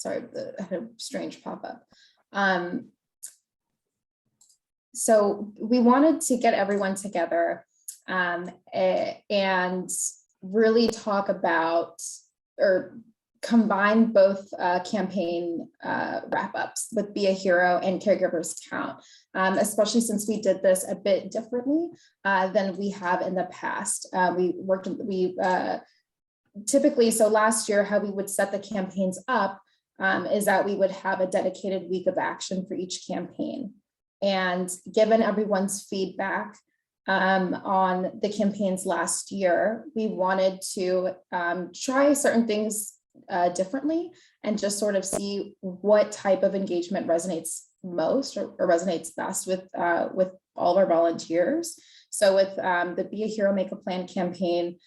sorry, I had a strange pop-up. So we wanted to get everyone together and really talk about or combine both campaign wrap-ups with Be a Hero and Caregivers Count, especially since we did this a bit differently than we have in the past. Typically, so last year, how we would set the campaigns up is that we would have a dedicated week of action for each campaign. And given everyone's feedback on the campaigns last year, we wanted to try certain things differently and just sort of see what type of engagement resonates most or resonates best with all of our volunteers. So with the Be a Hero, Make a Plan campaign,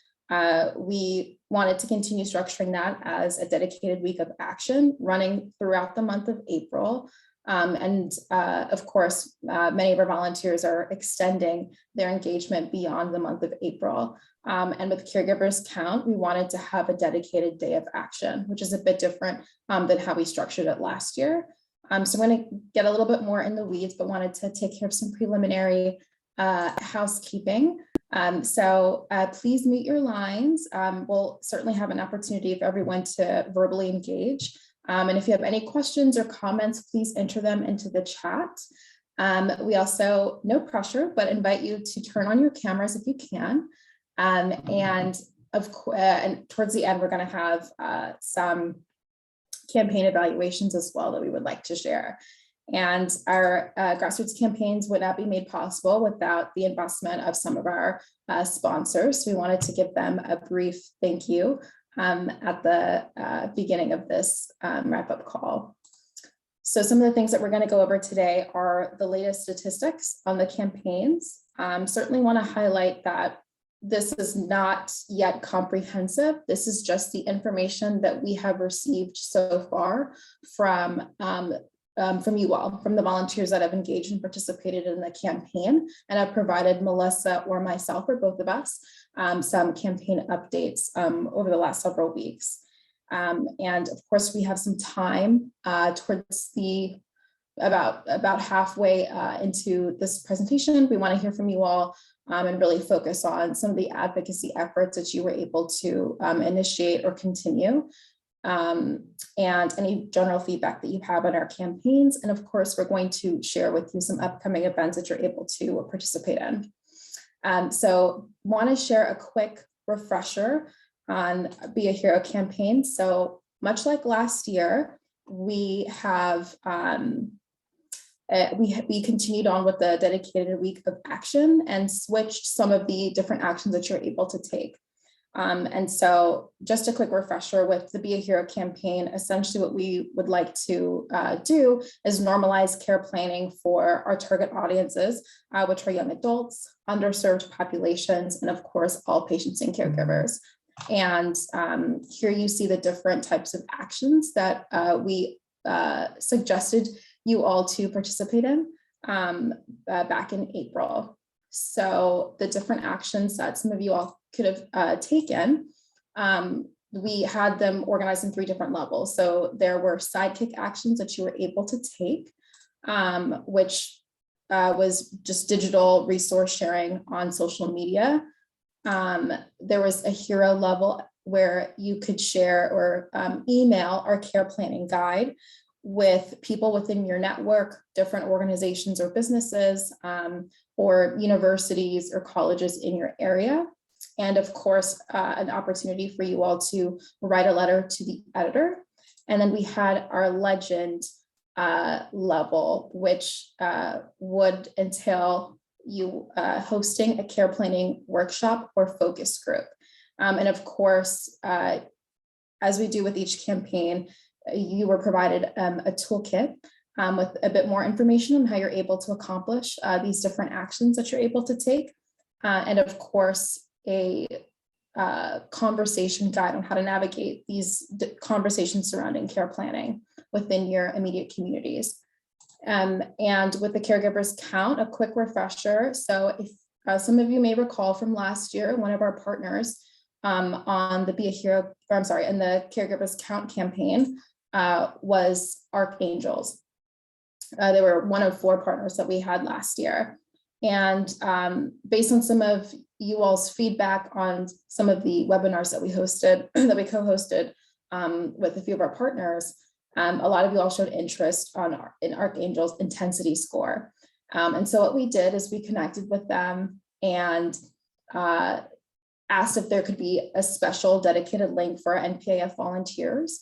we wanted to continue structuring that as a dedicated week of action running throughout the month of April. Of course, many of our volunteers are extending their engagement beyond the month of April. And with Caregivers Count, we wanted to have a dedicated day of action, which is a bit different than how we structured it last year. So I'm going to get a little bit more in the weeds, but wanted to take care of some preliminary housekeeping. So please mute your lines. We'll certainly have an opportunity for everyone to verbally engage. And if you have any questions or comments, please enter them into the chat. We also, no pressure, but invite you to turn on your cameras if you can. And towards the end, we're going to have some campaign evaluations as well that we would like to share. And our grassroots campaigns would not be made possible without the investment of some of our sponsors. So we wanted to give them a brief thank you at the beginning of this wrap-up call. So some of the things that we're going to go over today are the latest statistics on the campaigns. Certainly want to highlight that this is not yet comprehensive. This is just the information that we have received so far from you all, from the volunteers that have engaged and participated in the campaign, and have provided Melissa or myself or both of us some campaign updates over the last several weeks. And of course, we have some time towards the about halfway into this presentation. We want to hear from you all and really focus on some of the advocacy efforts that you were able to initiate or continue. And any general feedback that you have on our campaigns. And of course, we're going to share with you some upcoming events that you're able to participate in. So want to share a quick refresher on Be a Hero campaign. So much like last year, we have we continued on with the dedicated week of action and switched some of the different actions that you're able to take. And so just a quick refresher with the Be a Hero campaign, essentially what we would like to do is normalize care planning for our target audiences, which are young adults, underserved populations, and of course, all patients and caregivers. And here you see the different types of actions that we suggested you all to participate in back in April. So the different actions that some of you all could have taken, we had them organized in 3 different levels. So there were sidekick actions that you were able to take, which was just digital resource sharing on social media. There was a hero level where you could share or email our care planning guide with people within your network, different organizations or businesses, or universities or colleges in your area. And of course, an opportunity for you all to write a letter to the editor. And then we had our legend level, which would entail you hosting a care planning workshop or focus group. And of course, as we do with each campaign, you were provided a toolkit with a bit more information on how you're able to accomplish these different actions that you're able to take. And of course, a conversation guide on how to navigate these conversations surrounding care planning within your immediate communities. And with the Caregivers Count, a quick refresher. So if some of you may recall from last year, one of our partners on the Be a Hero, in the Caregivers Count campaign was Archangels. They were one of 4 partners that we had last year. And based on some of you all's feedback on some of the webinars that we hosted, that we co-hosted with a few of our partners, a lot of you all showed interest in Archangel's intensity score. And so what we did is we connected with them and asked if there could be a special dedicated link for NPAF volunteers,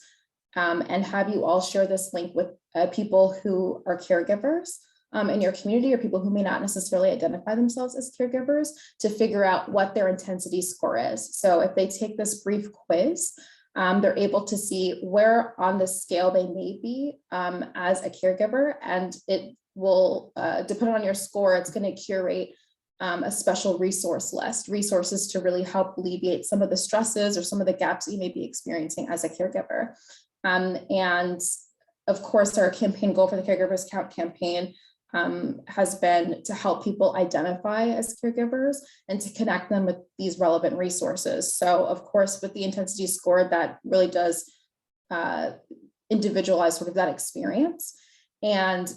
and have you all share this link with people who are caregivers in your community, or people who may not necessarily identify themselves as caregivers, to figure out what their intensity score is. So if they take this brief quiz, they're able to see where on the scale they may be as a caregiver, and it will, depending on your score, it's going to curate a special resource list, resources to really help alleviate some of the stresses or some of the gaps you may be experiencing as a caregiver. And of course, our campaign goal for the Caregivers Count campaign has been to help people identify as caregivers and to connect them with these relevant resources. So of course, with the intensity score, that really does individualize sort of that experience, and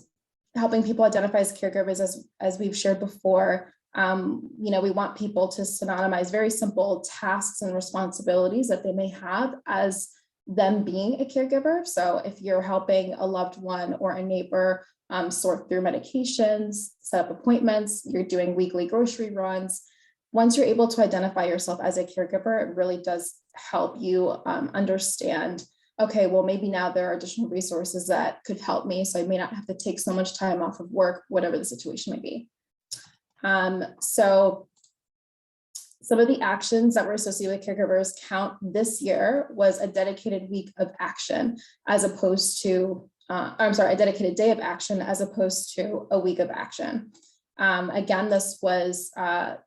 helping people identify as caregivers, as we've shared before. We want people to synonymize very simple tasks and responsibilities that they may have as them being a caregiver. So if you're helping a loved one or a neighbor sort through medications, set up appointments, you're doing weekly grocery runs, once you're able to identify yourself as a caregiver, it really does help you understand, okay, well, maybe now there are additional resources that could help me, so I may not have to take so much time off of work, whatever the situation may be. So some of the actions that were associated with Caregivers Count this year was a dedicated week of action, as opposed to, a dedicated day of action, as opposed to a week of action. Again, this was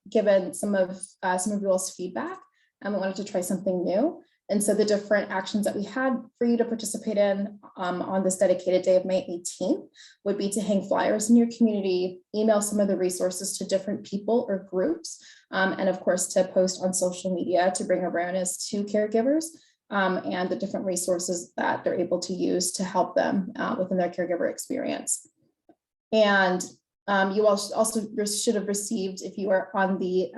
given some of you all's feedback, and we wanted to try something new. And so the different actions that we had for you to participate in on this dedicated day of May 18th would be to hang flyers in your community, email some of the resources to different people or groups, and of course to post on social media to bring awareness to caregivers and the different resources that they're able to use to help them within their caregiver experience. And you also should have received, if you are on the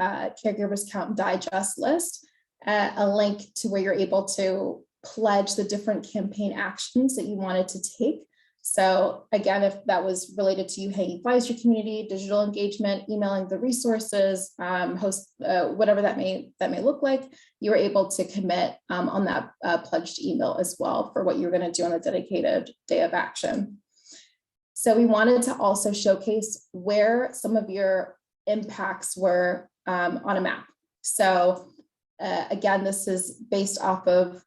Caregivers Count Digest list, a link to where you're able to pledge the different campaign actions that you wanted to take. So again, if that was related to you hanging flyers to your community, digital engagement, emailing the resources, whatever that may look like, you were able to commit on that pledged email as well for what you're going to do on the dedicated day of action. So we wanted to also showcase where some of your impacts were on a map. So again, this is based off of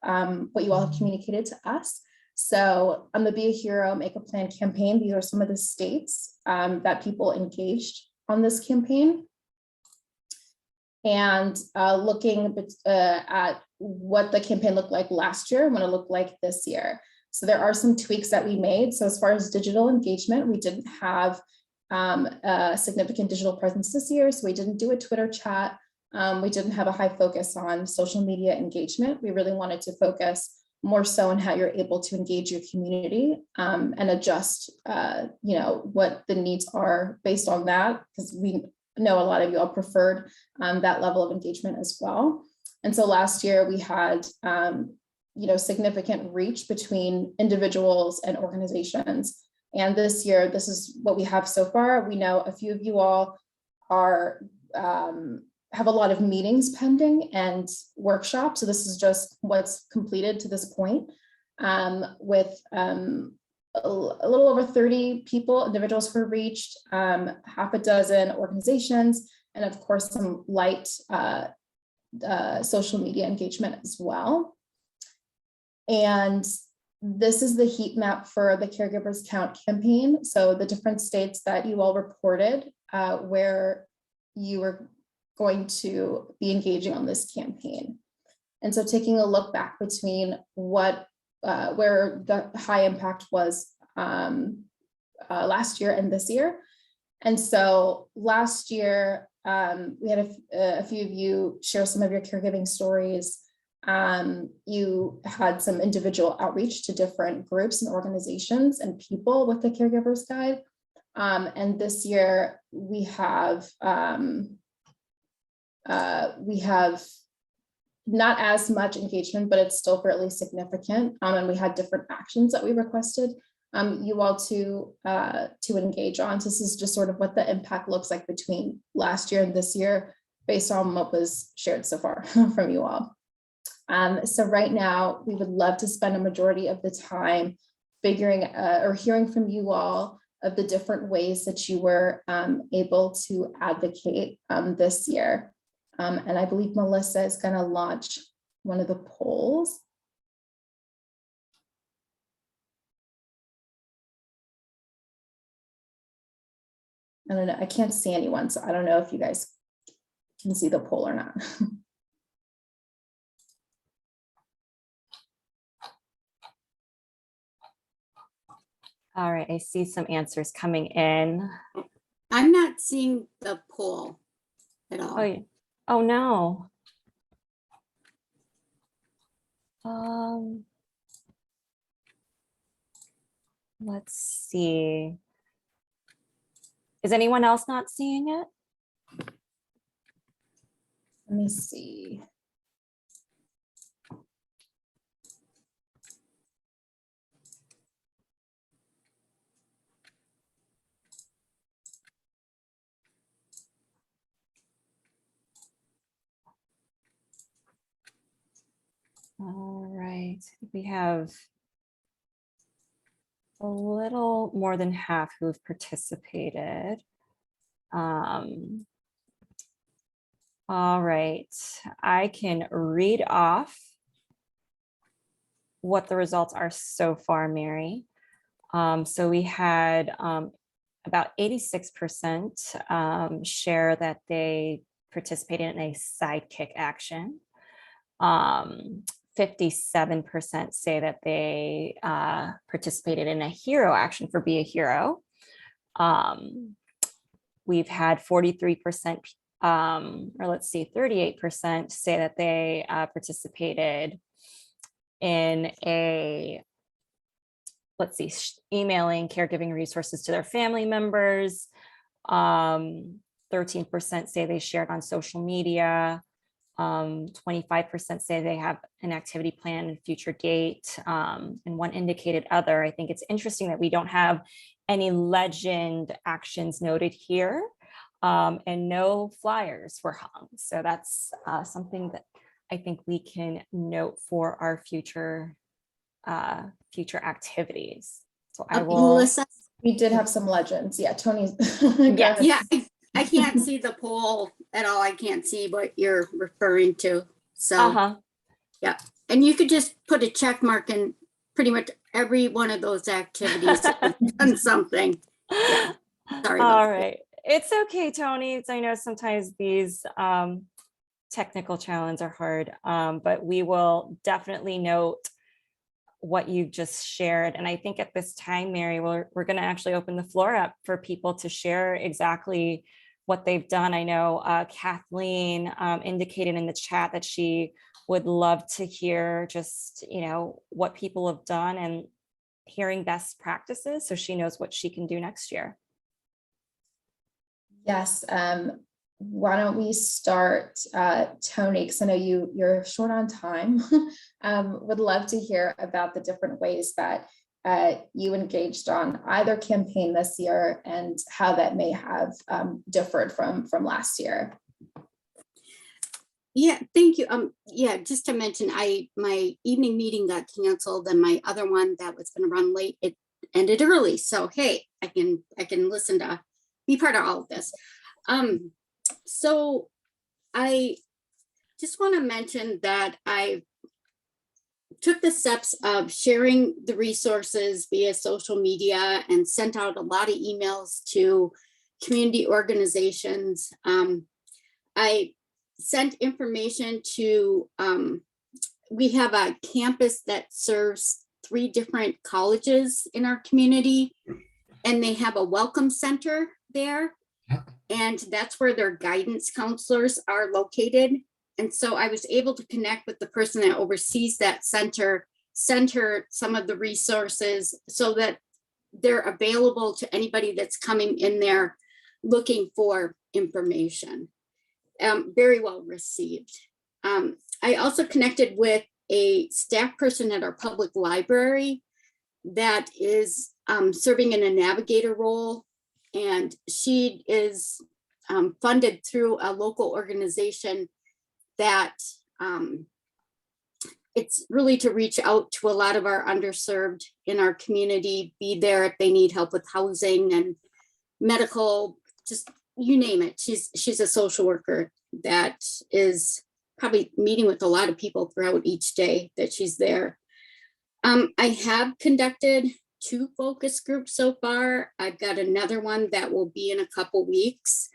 what you all have communicated to us. So on the Be a Hero, Make a Plan campaign, these are some of the states that people engaged on this campaign. And looking at what the campaign looked like last year and what it looked like this year. So there are some tweaks that we made. So as far as digital engagement, we didn't have a significant digital presence this year. So we didn't do a Twitter chat. We didn't have a high focus on social media engagement. We really wanted to focus more so on how you're able to engage your community and adjust, what the needs are based on that, because we know a lot of you all preferred that level of engagement as well. And so last year we had, significant reach between individuals and organizations. And this year, this is what we have so far. We know a few of you all are have a lot of meetings pending and workshops. So this is just what's completed to this point with a little over 30 individuals who are reached, half a dozen organizations, and of course some light social media engagement as well. And this is the heat map for the Caregivers Count campaign. So the different states that you all reported where you were going to be engaging on this campaign. And so taking a look back between where the high impact was last year and this year. And so last year, we had a few of you share some of your caregiving stories. You had some individual outreach to different groups and organizations and people with the Caregivers Guide. And this year we have not as much engagement, but it's still fairly significant. And we had different actions that we requested you all to engage on. So this is just sort of what the impact looks like between last year and this year, based on what was shared so far from you all. So right now, we would love to spend a majority of the time figuring or hearing from you all of the different ways that you were able to advocate this year. And I believe Melissa is going to launch one of the polls. I don't know, I can't see anyone, so I don't know if you guys can see the poll or not. All right, I see some answers coming in. I'm not seeing the poll at all. Oh, yeah. Oh no. Let's see. Is anyone else not seeing it? Let me see. All right, we have a little more than half who've participated. All right, I can read off what the results are so far, Mary. So we had about 86% share that they participated in a sidekick action. 57% say that they participated in a hero action for Be a Hero. We've had 43%, or let's see, 38% say that they participated in a, let's see, emailing caregiving resources to their family members. 13% say they shared on social media. 25% say they have an activity plan and future date, and one indicated other. I think it's interesting that we don't have any legend actions noted here, and no flyers were hung. So that's something that I think we can note for our future activities. So I will. Melissa? We did have some legends. Yeah, Tony's. Yes. Yeah, I can't see the poll at all. I can't see what you're referring to. So, yeah. And you could just put a check mark in pretty much every one of those activities done something. Yeah. Sorry. All right. It's okay, Tony. I know sometimes these technical challenges are hard, but we will definitely note what you just shared. And I think at this time, Mary, we're going to actually open the floor up for people to share exactly what they've done. I know Kathleen indicated in the chat that she would love to hear just, what people have done and hearing best practices so she knows what she can do next year. Yes. Why don't we start, Tony, because I know you're short on time. Would love to hear about the different ways that you engaged on either campaign this year and how that may have differed from last year. Yeah, thank you. Yeah, just to mention, my evening meeting got canceled, and my other one that was going to run late, it ended early. So hey, I can listen to be part of all of this. So I just want to mention that I took the steps of sharing the resources via social media and sent out a lot of emails to community organizations. I sent information to, we have a campus that serves 3 different colleges in our community, and they have a welcome center there. And that's where their guidance counselors are located. And so I was able to connect with the person that oversees that center, send her some of the resources so that they're available to anybody that's coming in there looking for information. Very well received. I also connected with a staff person at our public library that is serving in a navigator role, and she is funded through a local organization that it's really to reach out to a lot of our underserved in our community, be there if they need help with housing and medical, just you name it. She's a social worker that is probably meeting with a lot of people throughout each day that she's there. I have conducted 2 focus groups so far. I've got another one that will be in a couple weeks.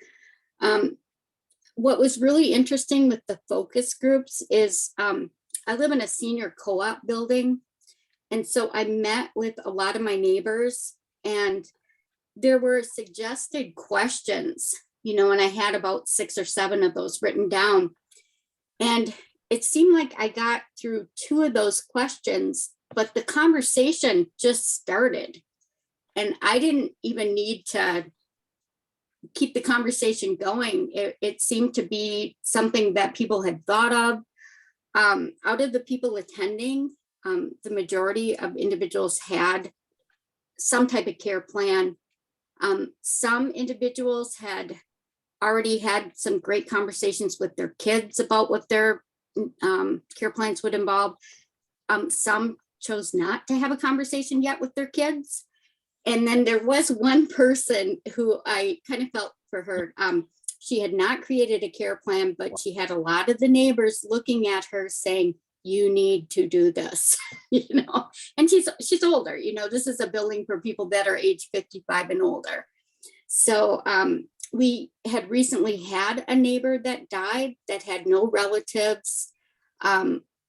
What was really interesting with the focus groups is I live in a senior co-op building. And so I met with a lot of my neighbors, and there were suggested questions, you know, and I had about 6 or 7 of those written down. And it seemed like I got through 2 of those questions, but the conversation just started. And I didn't even need to keep the conversation going. It seemed to be something that people had thought of. Out of the people attending, the majority of individuals had some type of care plan. Some individuals had already had some great conversations with their kids about what their care plans would involve. Some chose not to have a conversation yet with their kids. And then there was one person who I kind of felt for her. She had not created a care plan, but she had a lot of the neighbors looking at her saying, you need to do this, you know, and she's older, you know, this is a building for people that are age 55 and older. So we had recently had a neighbor that died that had no relatives.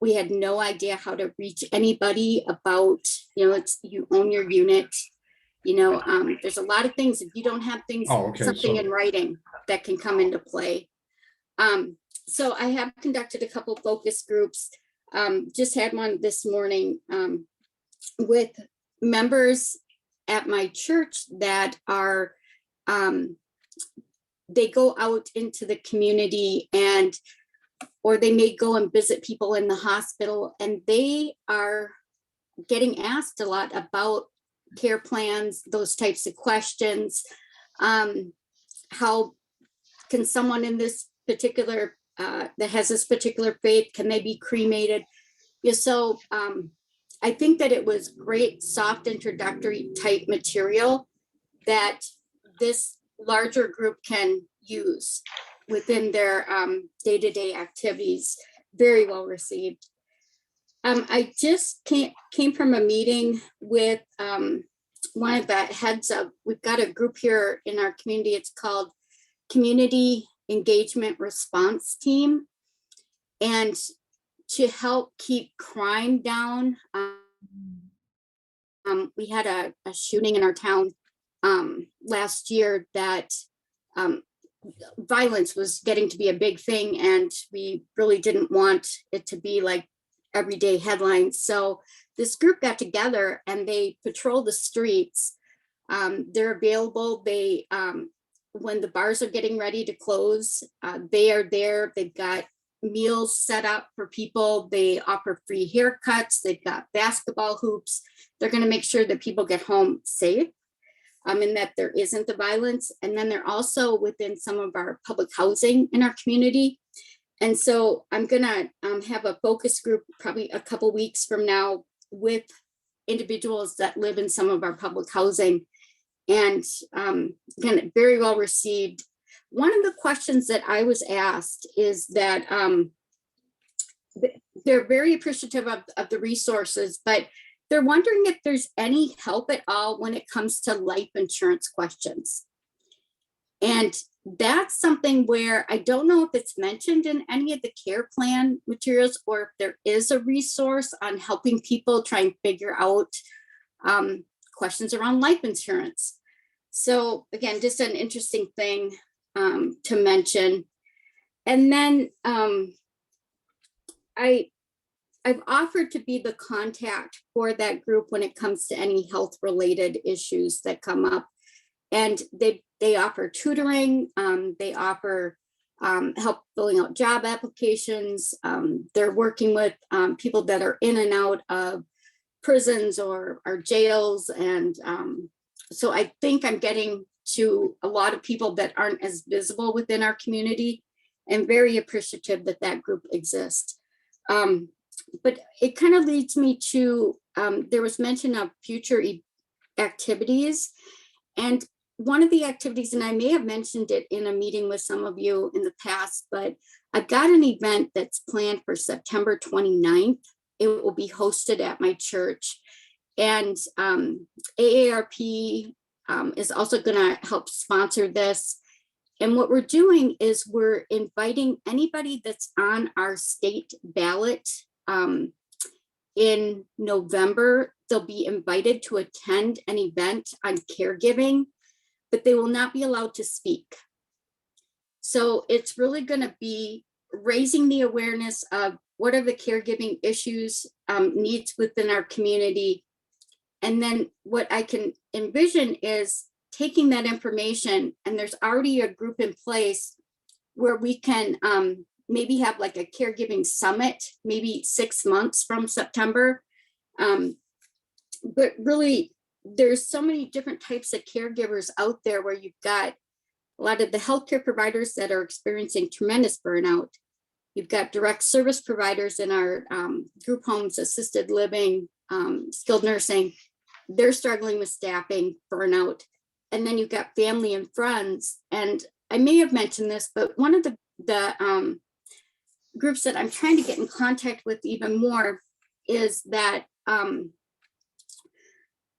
We had no idea how to reach anybody about, you know, it's, you own your unit. You know, there's a lot of things, if you don't have things, something in writing that can come into play. So I have conducted a couple focus groups. Just had one this morning with members at my church that are, they go out into the community and, or they may go and visit people in the hospital, and they are getting asked a lot about care plans, those types of questions. How can someone in this particular, that has this particular faith, can they be cremated? Yeah, so I think that it was great, soft introductory type material that this larger group can use within their day-to-day activities. Very well received. I just came from a meeting with one of the heads of, we've got a group here in our community, it's called Community Engagement Response Team. And to help keep crime down, we had a shooting in our town last year that violence was getting to be a big thing, and we really didn't want it to be like everyday headlines. So this group got together and they patrol the streets. They're available. They, when the bars are getting ready to close, they are there. They've got meals set up for people. They offer free haircuts. They've got basketball hoops. They're going to make sure that people get home safe, and that there isn't the violence. And then they're also within some of our public housing in our community. And so I'm gonna have a focus group probably a couple weeks from now with individuals that live in some of our public housing. And again, very well received. One of the questions that I was asked is that they're very appreciative of the resources, but they're wondering if there's any help at all when it comes to life insurance questions. And that's something where I don't know if it's mentioned in any of the care plan materials, or if there is a resource on helping people try and figure out questions around life insurance. So again, just an interesting thing to mention. And then I've offered to be the contact for that group when it comes to any health related issues that come up. And they offer tutoring, they offer help filling out job applications. They're working with people that are in and out of prisons or jails. And so I think I'm getting to a lot of people that aren't as visible within our community, and very appreciative that that group exists. But it kind of leads me to, there was mention of future activities. And one of the activities, and I may have mentioned it in a meeting with some of you in the past, but I've got an event that's planned for September 29th. It will be hosted at my church. And AARP is also going to help sponsor this. And what we're doing is we're inviting anybody that's on our state ballot in November. They'll be invited to attend an event on caregiving, but they will not be allowed to speak. So it's really going to be raising the awareness of what are the caregiving issues, needs within our community. And then what I can envision is taking that information, and there's already a group in place where we can maybe have like a caregiving summit, maybe 6 months from September. But really, there's so many different types of caregivers out there where you've got a lot of the healthcare providers that are experiencing tremendous burnout. You've got direct service providers in our group homes, assisted living, skilled nursing. They're struggling with staffing, burnout. And then you've got family and friends. And I may have mentioned this, but one of the groups that I'm trying to get in contact with even more is that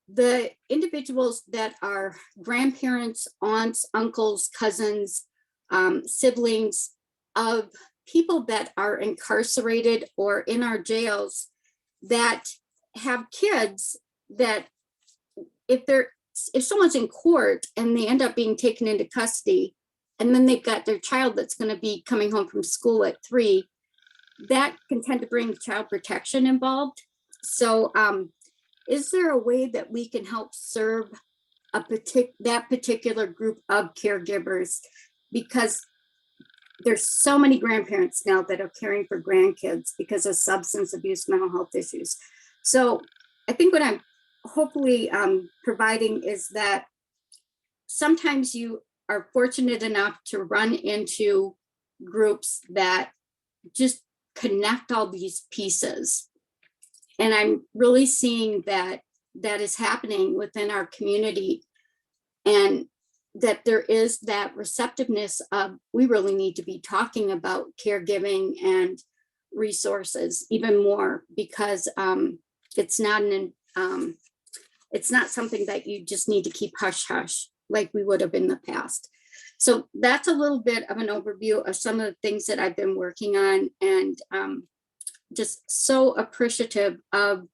the individuals that are grandparents, aunts, uncles, cousins, siblings of people that are incarcerated or in our jails that have kids that if someone's in court and they end up being taken into custody, and then they've got their child that's going to be coming home from school at 3, that can tend to bring child protection involved. So is there a way that we can help serve that particular group of caregivers? Because there's so many grandparents now that are caring for grandkids because of substance abuse, mental health issues. So I think what I'm hopefully providing is that sometimes you are fortunate enough to run into groups that just connect all these pieces. And I'm really seeing that is happening within our community, and that there is that receptiveness of, we really need to be talking about caregiving and resources even more, because it's not something that you just need to keep hush hush like we would have in the past. So that's a little bit of an overview of some of the things that I've been working on, and just so appreciative of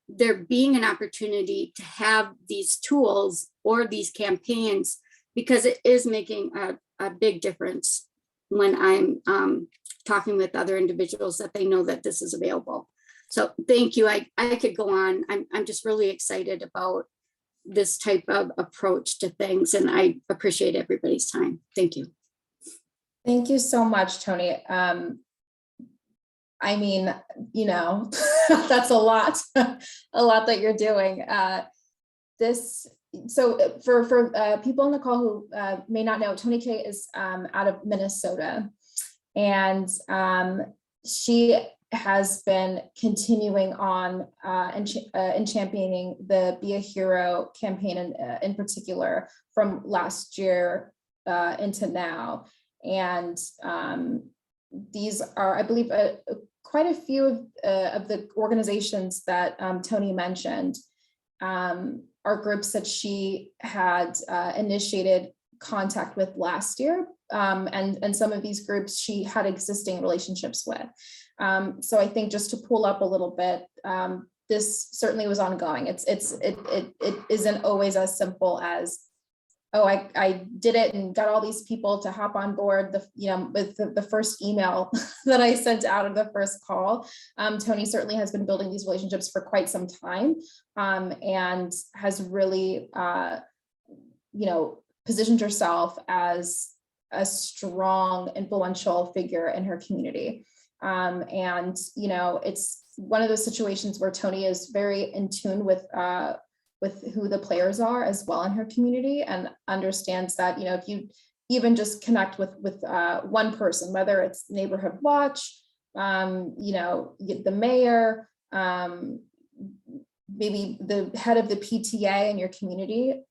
there being an opportunity to have these tools or these campaigns, because it is making a big difference when I'm talking with other individuals that they know that this is available. So thank you. I could go on. I'm just really excited about this type of approach to things, and I appreciate everybody's time. Thank you. Thank you so much, Tony. I mean, that's a lot that you're doing. So for people on the call who may not know, Tony K is out of Minnesota, and she has been continuing on and championing the Be a Hero campaign in particular from last year into now. And these are, I believe, quite a few of the organizations that Tony mentioned are groups that she had initiated contact with last year. And some of these groups she had existing relationships with. So I think just to pull up a little bit, this certainly was ongoing. It isn't always as simple as oh, I did it and got all these people to hop on board with the first email that I sent out of the first call. Tony certainly has been building these relationships for quite some time, and has really, positioned herself as a strong, influential figure in her community. And it's one of those situations where Tony is very in tune with who the players are as well in her community, and understands that, if you even just connect with one person, whether it's Neighborhood Watch, the mayor, maybe the head of the PTA in your community,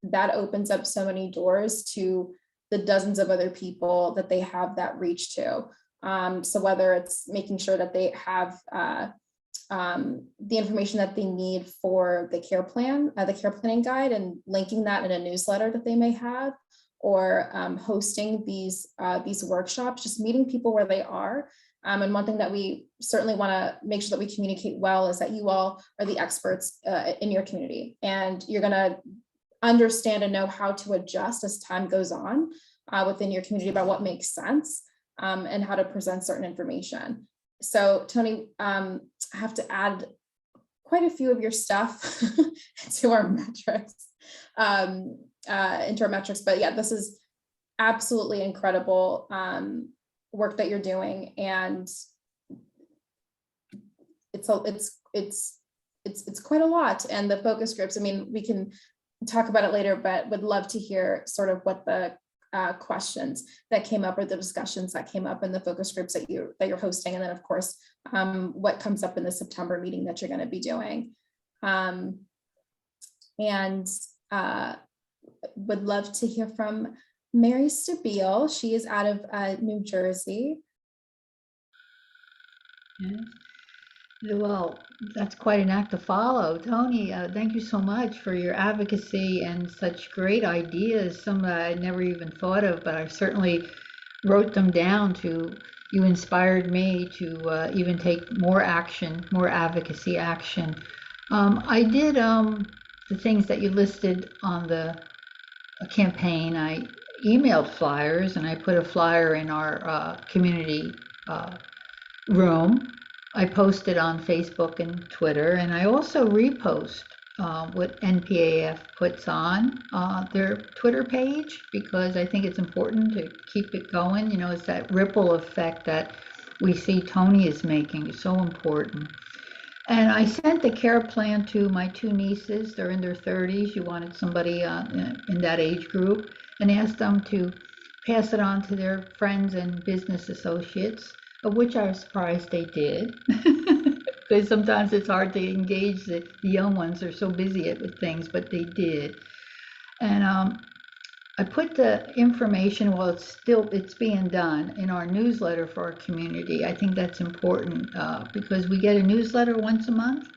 that opens up so many doors to the dozens of other people that they have that reach to. So whether it's making sure that they have the information that they need for the care plan, the care planning guide, and linking that in a newsletter that they may have, or hosting these workshops, just meeting people where they are. And one thing that we certainly want to make sure that we communicate well is that you all are the experts in your community, and you're going to understand and know how to adjust as time goes on within your community about what makes sense, and how to present certain information. So Tony, I have to add quite a few of your stuff to our metrics, but yeah, this is absolutely incredible work that you're doing, and it's quite a lot. And the focus groups, I mean, we can talk about it later, but would love to hear sort of what the questions that came up, or the discussions that came up in the focus groups that you're hosting, and then of course what comes up in the September meeting that you're going to be doing. And would love to hear from Mary Stabile. She is out of New Jersey. Yes. Well, that's quite an act to follow. Tony, thank you so much for your advocacy and such great ideas, some that I never even thought of, but I certainly wrote them down. You inspired me to even take more action, more advocacy action. I did the things that you listed on the campaign. I emailed flyers, and I put a flyer in our community room. I posted on Facebook and Twitter, and I also repost what NPAF puts on their Twitter page, because I think it's important to keep it going. It's that ripple effect that we see Tony is making. It's so important. And I sent the care plan to my two nieces. They're in their 30s. You wanted somebody in that age group, and asked them to pass it on to their friends and business associates, of which I was surprised they did, because sometimes it's hard to engage the young ones. They're so busy with things, but they did. And I put the information, while it's being done, in our newsletter for our community. I think that's important because we get a newsletter once a month,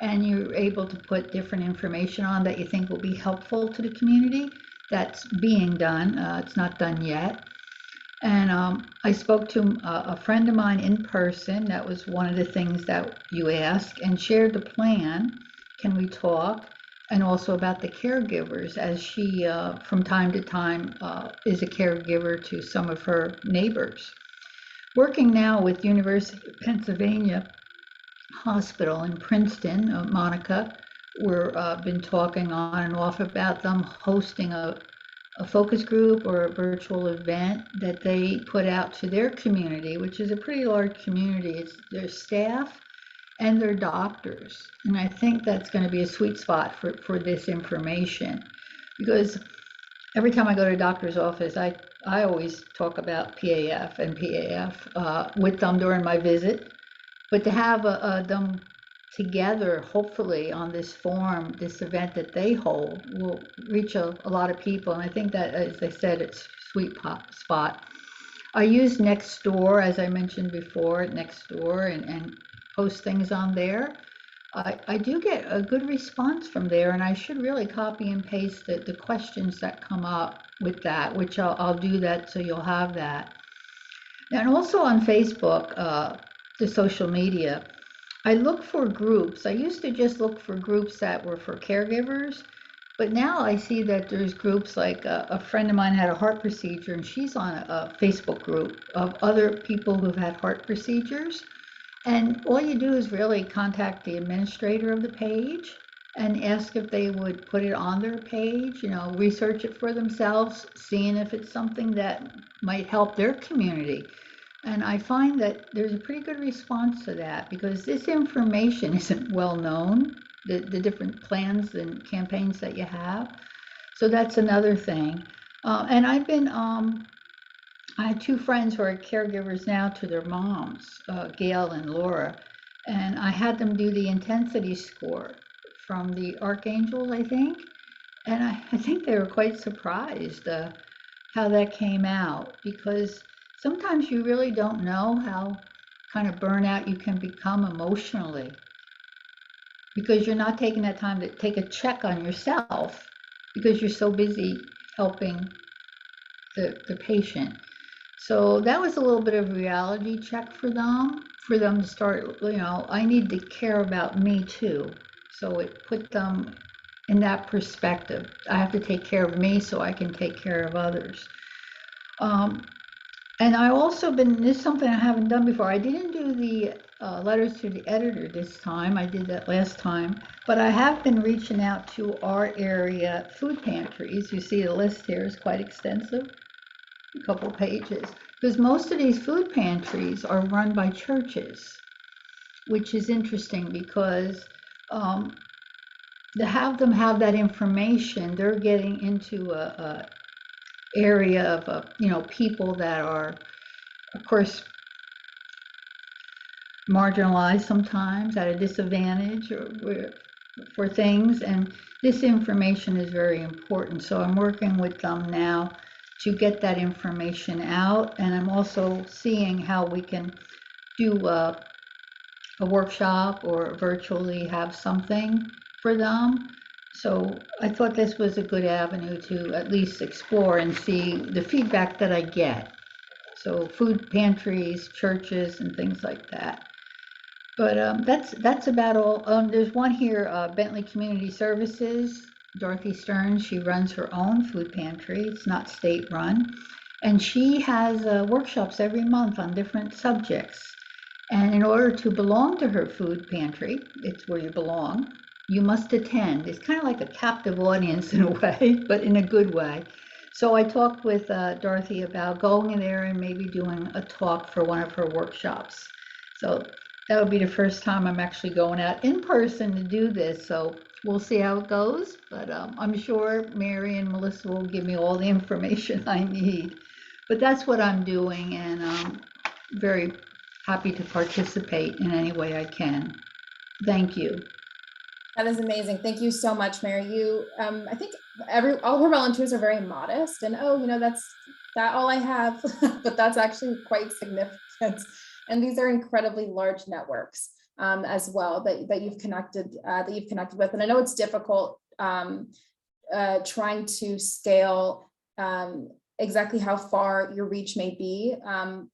and you're able to put different information on that you think will be helpful to the community. That's being done. It's not done yet. And I spoke to a friend of mine in person. That was one of the things that you asked, and shared the plan. Can we talk? And also about the caregivers, as she, from time to time, is a caregiver to some of her neighbors. Working now with University of Pennsylvania Hospital in Princeton, Monica, we've been talking on and off about them hosting a focus group or a virtual event that they put out to their community, which is a pretty large community. It's their staff and their doctors. And I think that's going to be a sweet spot for this information, because every time I go to a doctor's office, I always talk about PAF and PAF with them during my visit. But to have them together, hopefully on this forum, this event that they hold, will reach a lot of people. And I think that, as I said, it's a sweet spot. I use Nextdoor, as I mentioned before, Nextdoor, and post things on there. I do get a good response from there, and I should really copy and paste the questions that come up with that, which I'll do that, so you'll have that. And also on Facebook, the social media, I look for groups. I used to just look for groups that were for caregivers, But now I see that there's groups like a friend of mine had a heart procedure, and she's on a Facebook group of other people who've had heart procedures. And all you do is really contact the administrator of the page and ask if they would put it on their page, research it for themselves, seeing if it's something that might help their community. And I find that there's a pretty good response to that because this information isn't well known, the different plans and campaigns that you have. So that's another thing. And I had two friends who are caregivers now to their moms, Gail and Laura, and I had them do the intensity score from the Archangels, I think. And I think they were quite surprised how that came out because sometimes you really don't know how kind of burnout you can become emotionally because you're not taking that time to take a check on yourself because you're so busy helping the patient. So that was a little bit of a reality check for them to start, I need to care about me too. So it put them in that perspective. I have to take care of me so I can take care of others. And I also this is something I haven't done before. I didn't do the letters to the editor this time. I did that last time. But I have been reaching out to our area food pantries. You see the list here is quite extensive, a couple pages. Because most of these food pantries are run by churches, which is interesting because to have them have that information, they're getting into a area of people that are, of course, marginalized sometimes, at a disadvantage for things, and this information is very important. So I'm working with them now to get that information out, and I'm also seeing how we can do a workshop or virtually have something for them. So I thought this was a good avenue to at least explore and see the feedback that I get. So food pantries, churches, and things like that. But that's about all. There's one here, Bentley Community Services, Dorothy Stearns. She runs her own food pantry. It's not state run. And she has workshops every month on different subjects. And in order to belong to her food pantry, it's where you belong, you must attend. It's kind of like a captive audience in a way, but in a good way. So I talked with Dorothy about going in there and maybe doing a talk for one of her workshops. So that would be the first time I'm actually going out in person to do this. So we'll see how it goes. But I'm sure Mary and Melissa will give me all the information I need. But that's what I'm doing, and I'm very happy to participate in any way I can. Thank you. That is amazing. Thank you so much, Mary. I think all her volunteers are very modest and, that's all I have, but that's actually quite significant. And these are incredibly large networks as well that you've connected with. And I know it's difficult trying to scale exactly how far your reach may be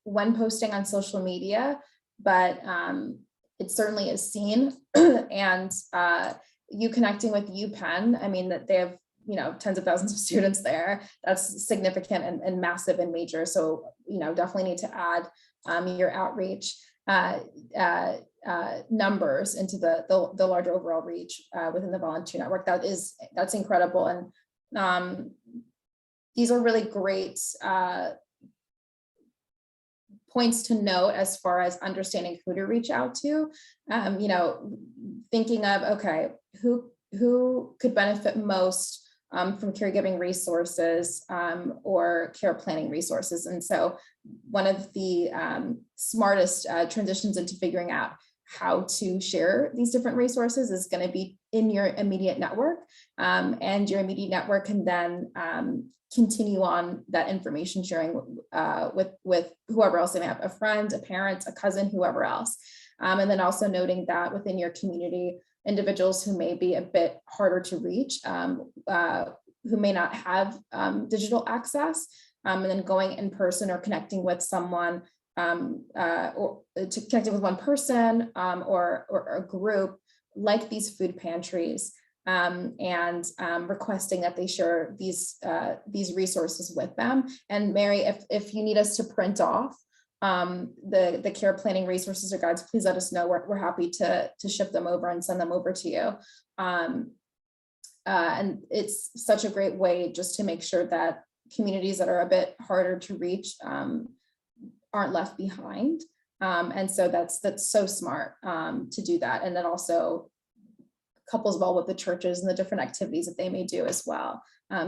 when posting on social media, but it certainly is seen. And you connecting with UPenn, I mean, that they have tens of thousands of students there. That's significant and massive and major. So definitely need to add your outreach numbers into the larger overall reach within the volunteer network. That's incredible. And these are really great points to note as far as understanding who to reach out to. Thinking of, okay, who could benefit most from caregiving resources or care planning resources. And so one of the smartest transitions into figuring out how to share these different resources is going to be in your immediate network, and your immediate network can then continue on that information sharing with whoever else they may have, a friend, a parent, a cousin, whoever else. And then also noting that within your community, individuals who may be a bit harder to reach, who may not have digital access, and then going in person or connecting with someone or to connecting with one person or a group like these food pantries and requesting that they share these resources with them. And Mary, if you need us to print off the care planning resources or guides, please let us know. We're happy to ship them over and send them over to you. And it's such a great way just to make sure that communities that are a bit harder to reach aren't left behind. And so that's so smart to do that. And then also couples well with the churches and the different activities that they may do as well,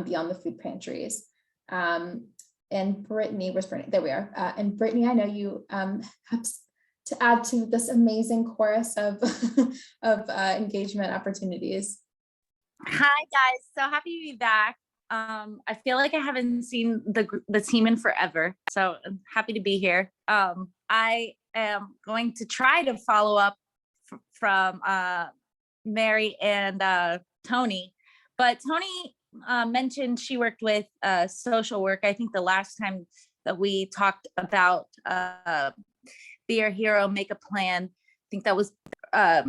beyond the food pantries. And Brittany, where's Brittany? There we are. And Brittany, I know you have to add to this amazing chorus of, of engagement opportunities. Hi guys, so happy to be back. I feel like I haven't seen the team in forever, so I'm happy to be here. I am going to try to follow up from Mary and Tony, but Tony mentioned she worked with social work. I think the last time that we talked about Be Your Hero, Make a Plan, I think that was a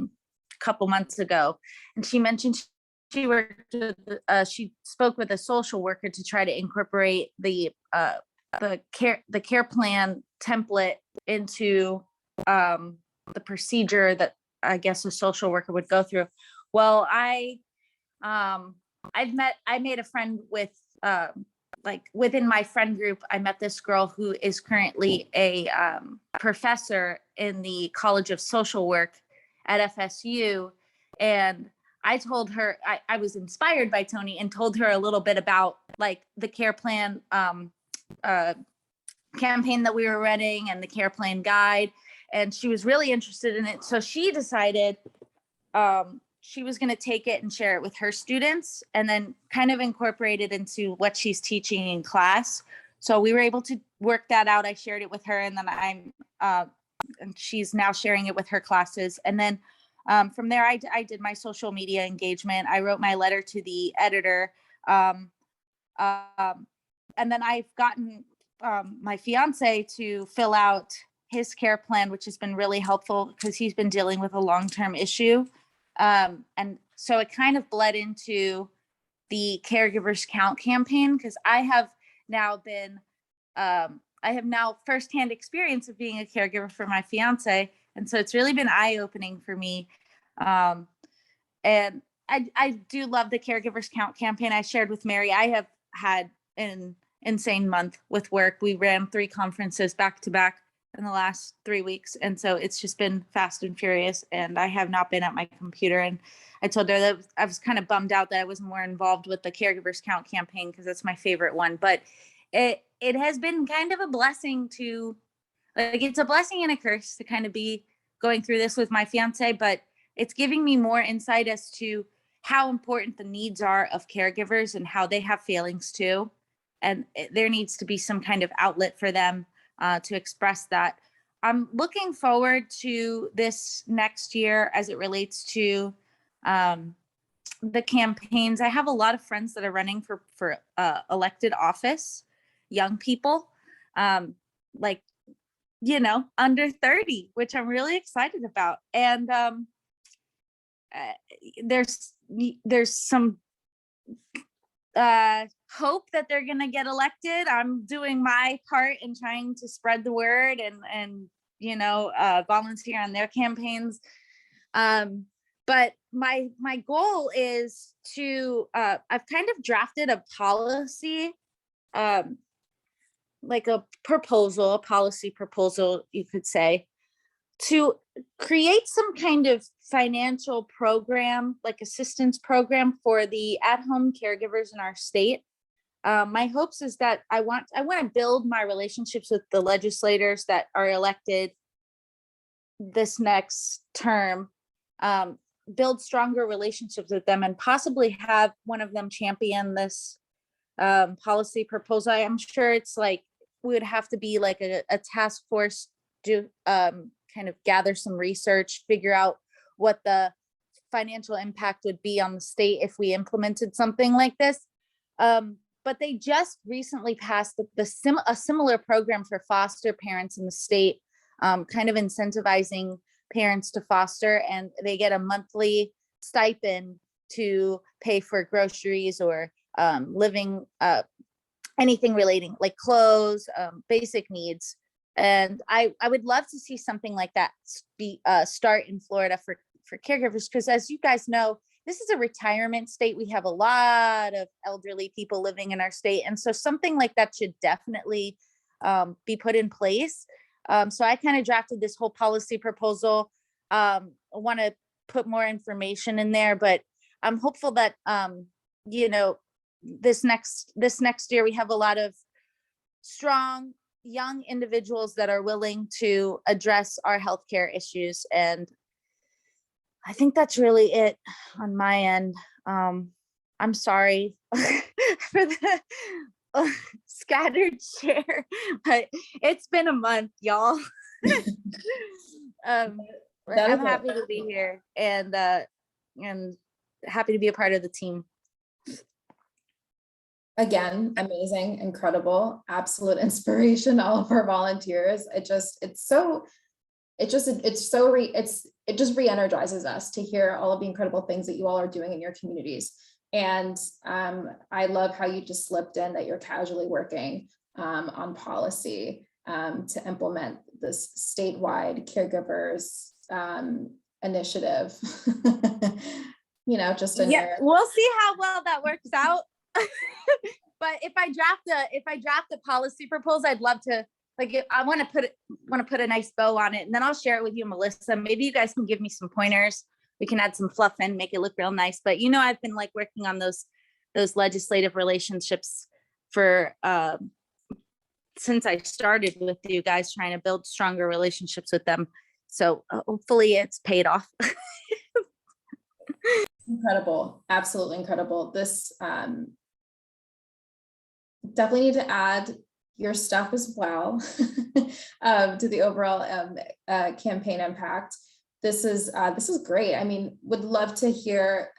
couple months ago, and she mentioned she worked with, she spoke with a social worker to try to incorporate the care plan template into the procedure that I guess a social worker would go through. Well, I made a friend with like within my friend group. I met this girl who is currently a professor in the College of Social Work at FSU, and I told her, I was inspired by Tony and told her a little bit about like the care plan campaign that we were running and the care plan guide. And she was really interested in it. So she decided she was going to take it and share it with her students and then kind of incorporate it into what she's teaching in class. So we were able to work that out. I shared it with her, and then and she's now sharing it with her classes. And then from there, I did my social media engagement. I wrote my letter to the editor. And then I've gotten my fiance to fill out his care plan, which has been really helpful because he's been dealing with a long-term issue. And so it kind of bled into the Caregivers Count campaign, because I have now firsthand experience of being a caregiver for my fiance. And so it's really been eye-opening for me. And I do love the Caregivers Count campaign. I shared with Mary, I have had an insane month with work. We ran 3 conferences back to back in the last 3 weeks. And so it's just been fast and furious, and I have not been at my computer. And I told her that I was kind of bummed out that I was more involved with the Caregivers Count campaign, because that's my favorite one. But it has been kind of a blessing to, like, it's a blessing and a curse to kind of be going through this with my fiance, but it's giving me more insight as to how important the needs are of caregivers and how they have feelings too. And there needs to be some kind of outlet for them to express that. I'm looking forward to this next year as it relates to the campaigns. I have a lot of friends that are running for elected office, young people, like, you know, under 30, which I'm really excited about. And there's some hope that they're going to get elected. I'm doing my part in trying to spread the word and you know, volunteer on their campaigns. But my goal is to, I've kind of drafted a policy, like a policy proposal, you could say, to create some kind of financial program, like assistance program for the at-home caregivers in our state. My hopes is that I want to build my relationships with the legislators that are elected this next term, build stronger relationships with them, and possibly have one of them champion this policy proposal. I'm sure it's like, we would have to be like a task force, do kind of gather some research, figure out what the financial impact would be on the state if we implemented something like this. But they just recently passed a similar program for foster parents in the state, kind of incentivizing parents to foster, and they get a monthly stipend to pay for groceries or living, anything relating like clothes, basic needs. And I would love to see something like that be start in Florida for caregivers, because as you guys know, this is a retirement state. We have a lot of elderly people living in our state. And so something like that should definitely be put in place. So I kind of drafted this whole policy proposal. I want to put more information in there, but I'm hopeful that, you know, this next year, we have a lot of strong young individuals that are willing to address our healthcare issues. And I think that's really it on my end. I'm sorry for the scattered share, but it's been a month, y'all. I'm happy to be here and happy to be a part of the team. Again, amazing, incredible, absolute inspiration, all of our volunteers. It just re-energizes us to hear all of the incredible things that you all are doing in your communities. And I love how you just slipped in that you're casually working on policy to implement this statewide caregivers initiative. You know, just in Yeah, we'll see how well that works out. But if I draft a policy proposal, I'd love to, like, I want to put a nice bow on it, and then I'll share it with you, Melissa. Maybe you guys can give me some pointers. We can add some fluff in, make it look real nice. But you know, I've been like working on those legislative relationships for since I started with you guys, trying to build stronger relationships with them. So hopefully it's paid off. incredible, absolutely incredible. This definitely need to add your stuff as well to the overall campaign impact. This is great. I mean, would love to hear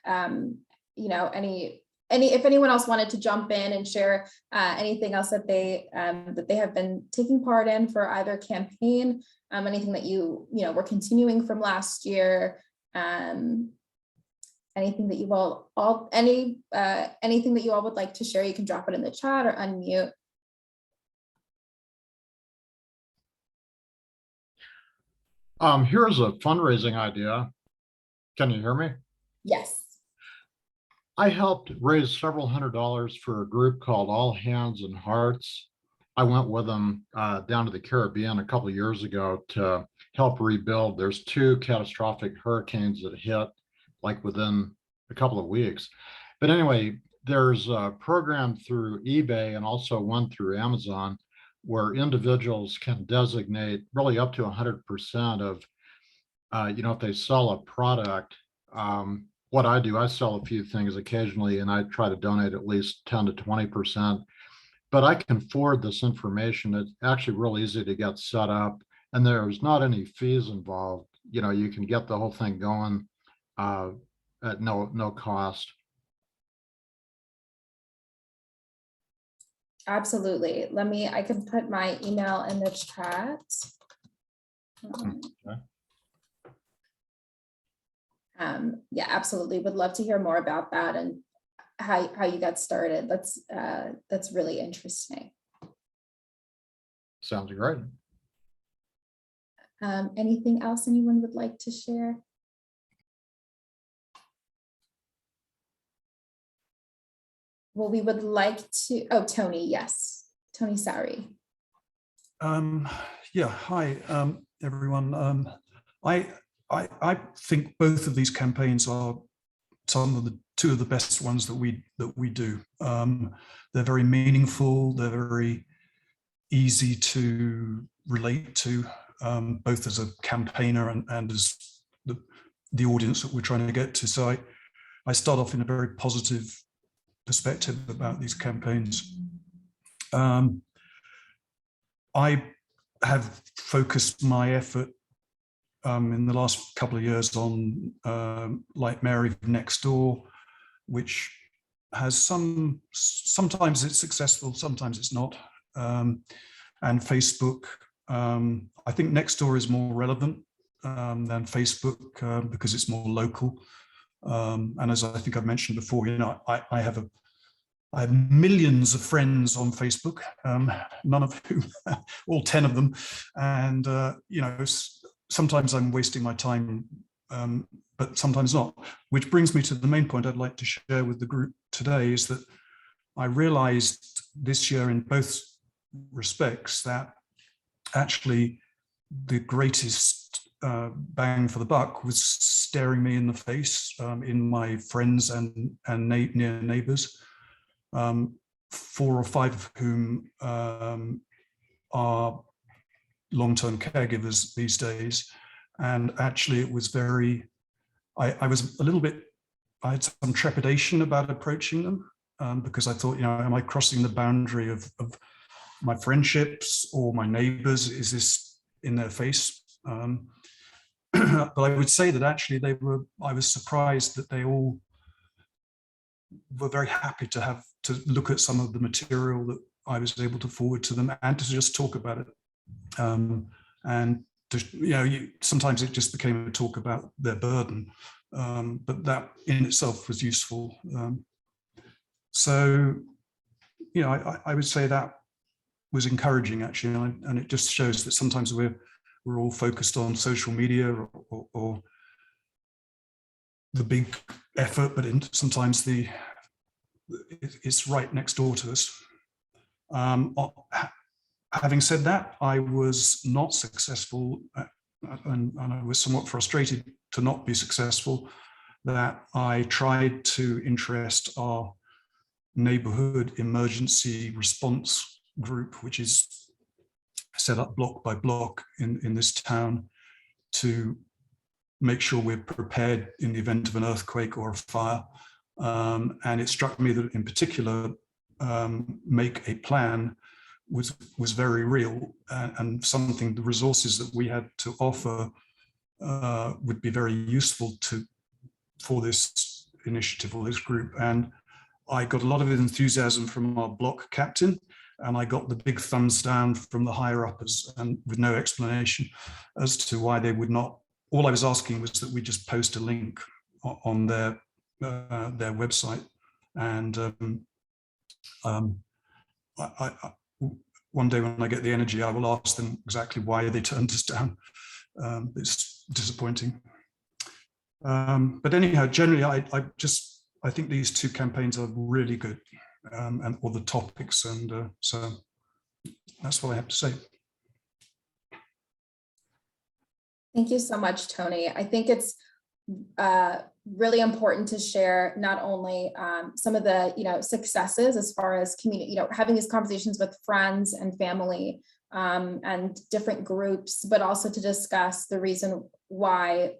you know, any if anyone else wanted to jump in and share anything else that they have been taking part in for either campaign, anything that you know were continuing from last year, anything that you anything that you all would like to share, you can drop it in the chat or unmute. Here's a fundraising idea. Can you hear me? Yes. I helped raise several $100s for a group called All Hands and Hearts. I went with them down to the Caribbean a couple of years ago to help rebuild. There's 2 catastrophic hurricanes that hit like within a couple of weeks. But anyway, there's a program through eBay and also one through Amazon where individuals can designate really up to 100% of, you know, if they sell a product. What I do, I sell a few things occasionally and I try to donate at least 10 to 20%, but I can forward this information. It's actually real easy to get set up and there's not any fees involved. You know, you can get the whole thing going at no cost. Absolutely. I can put my email in the chat. Okay. Yeah, absolutely. Would love to hear more about that and how you got started. That's really interesting. Sounds great. Anything else anyone would like to share? Well, we would like to, oh, Tony, yes. Tony, sorry. Yeah, hi, everyone. I think both of these campaigns are two of the best ones that we do. They're very meaningful. They're very easy to relate to, both as a campaigner and as the audience that we're trying to get to. So I start off in a very positive perspective about these campaigns. I have focused my effort in the last couple of years on Like Mary Next Door, which has sometimes it's successful, sometimes it's not. And Facebook, I think Nextdoor is more relevant than Facebook because it's more local. And as I think I've mentioned before, I have millions of friends on Facebook, none of whom, all 10 of them, and sometimes I'm wasting my time, but sometimes not. Which brings me to the main point I'd like to share with the group today, is that I realized this year in both respects that actually the greatest bang for the buck was staring me in the face in my friends and near neighbors, 4 or 5 of whom are long-term caregivers these days. And actually it was I was a little bit, I had some trepidation about approaching them because I thought, am I crossing the boundary of my friendships or my neighbors? Is this in their face? But I would say that actually I was surprised that they all were very happy to look at some of the material that I was able to forward to them and to just talk about it. And sometimes it just became a talk about their burden, but that in itself was useful. So I would say that was encouraging actually, and it just shows that sometimes we're all focused on social media or the big effort, but sometimes it's right next door to us. Having said that, I was not successful, and I was somewhat frustrated to not be successful, that I tried to interest our neighborhood emergency response group, which is set up block by block in this town, to make sure we're prepared in the event of an earthquake or a fire. And it struck me that in particular, make a plan was very real, and something, the resources that we had to offer would be very useful for this initiative or this group. And I got a lot of enthusiasm from our block captain, and I got the big thumbs down from the higher uppers, and with no explanation as to why they would not. All I was asking was that we just post a link on their website, and one day when I get the energy, I will ask them exactly why they turned us down. It's disappointing. But anyhow, generally, I think these 2 campaigns are really good, and all the topics, and so that's what I have to say. Thank you so much, Tony. I think it's really important to share not only some of the successes as far as community, having these conversations with friends and family and different groups, but also to discuss the reason why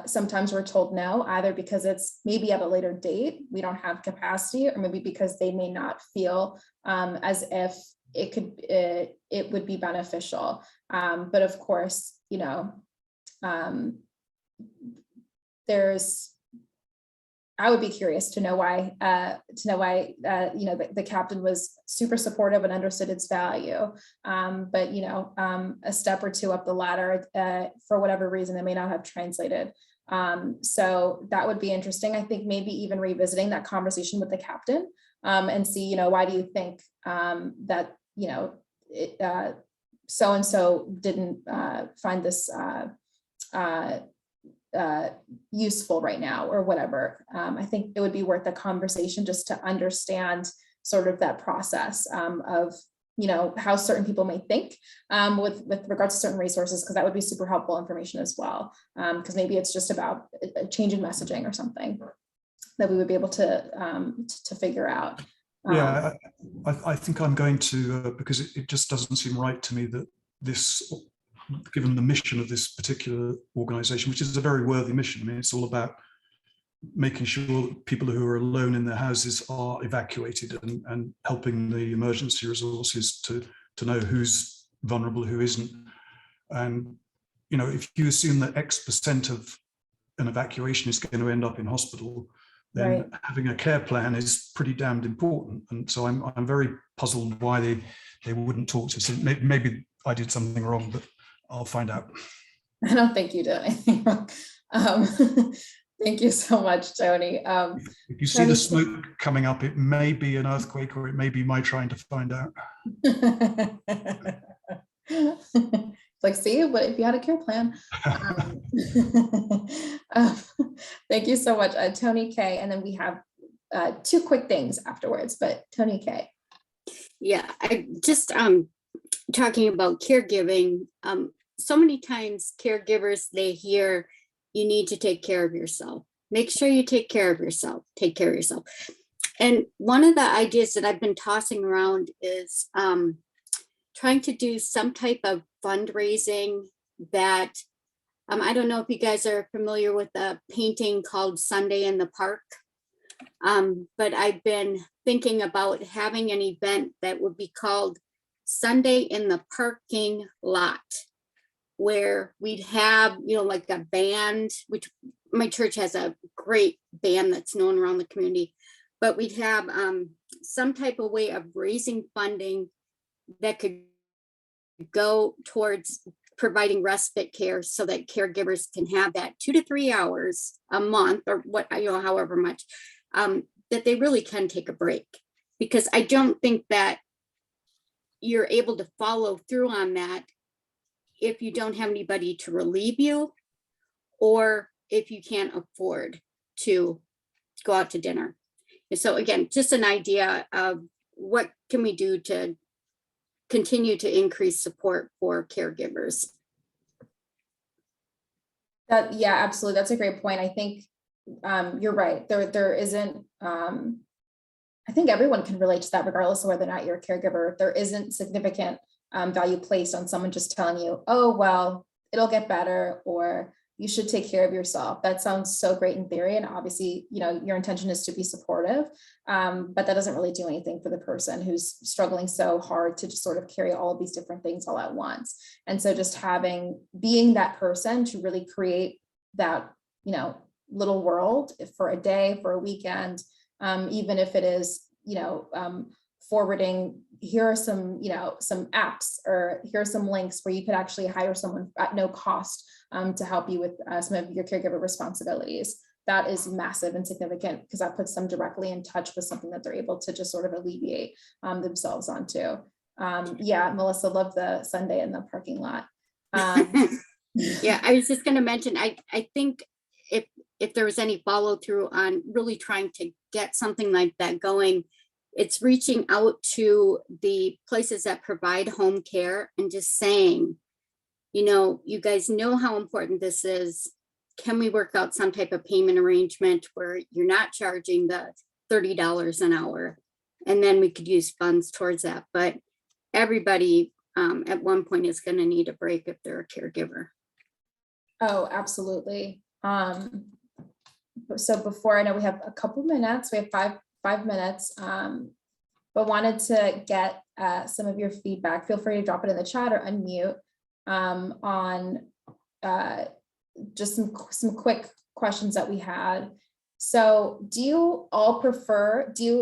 sometimes we're told no, either because it's maybe at a later date, we don't have capacity, or maybe because they may not feel as if it would be beneficial. But of course, I would be curious to know why the captain was super supportive and understood its value, but a step or 2 up the ladder for whatever reason it may not have translated. So that would be interesting. I think maybe even revisiting that conversation with the captain and see why do you think that so and so didn't find this useful right now or whatever. I think it would be worth the conversation just to understand sort of that process of how certain people may think with regards to certain resources, because that would be super helpful information as well, because maybe it's just about a change in messaging or something that we would be able to figure out. Yeah, I think I'm going to, because it just doesn't seem right to me that this, given the mission of this particular organization, which is a very worthy mission. I mean, it's all about making sure that people who are alone in their houses are evacuated, and helping the emergency resources to know who's vulnerable, who isn't. And, if you assume that X% of an evacuation is going to end up in hospital, then Right. having a care plan is pretty damned important. And so I'm very puzzled why they wouldn't talk to us. Maybe I did something wrong, but I'll find out. I don't think you did anything wrong. Thank you so much, Tony. If you see Tony, the smoke coming up, it may be an earthquake or it may be my trying to find out. like, see, what if you had a care plan? Um, Thank you so much, Tony K. And then we have two quick things afterwards, but Tony K. Yeah, I just talking about caregiving. So many times caregivers, they hear you need to take care of yourself. Make sure you take care of yourself. Take care of yourself. And one of the ideas that I've been tossing around is trying to do some type of fundraising that I don't know if you guys are familiar with a painting called Sunday in the Park. But I've been thinking about having an event that would be called Sunday in the Parking Lot, where we'd have, like a band, which my church has a great band that's known around the community, but we'd have some type of way of raising funding that could go towards providing respite care so that caregivers can have that 2 to 3 hours a month or what, however much, that they really can take a break. Because I don't think that you're able to follow through on that if you don't have anybody to relieve you, or if you can't afford to go out to dinner. And so again, just an idea of what can we do to continue to increase support for caregivers. Yeah, absolutely. That's a great point. I think you're right. There isn't, I think everyone can relate to that regardless of whether or not you're a caregiver. There isn't significant value placed on someone just telling you, oh, well, it'll get better, or you should take care of yourself. That sounds so great in theory. And obviously, your intention is to be supportive, but that doesn't really do anything for the person who's struggling so hard to just sort of carry all of these different things all at once. And so just being that person to really create that, little world for a day, for a weekend, even if it is, forwarding, here are some, some apps, or here are some links where you could actually hire someone at no cost to help you with some of your caregiver responsibilities. That is massive and significant, because that puts them directly in touch with something that they're able to just sort of alleviate themselves onto. Yeah, Melissa, love the Sunday in the parking lot. Yeah, I was just going to mention, I think if there was any follow through on really trying to get something like that going, it's reaching out to the places that provide home care and just saying, you guys know how important this is. Can we work out some type of payment arrangement where you're not charging the $30 an hour? And then we could use funds towards that. But everybody at one point is going to need a break if they're a caregiver. Oh, absolutely. So before, I know we have a couple minutes, we have five minutes, but wanted to get some of your feedback. Feel free to drop it in the chat or unmute on just some quick questions that we had. So do you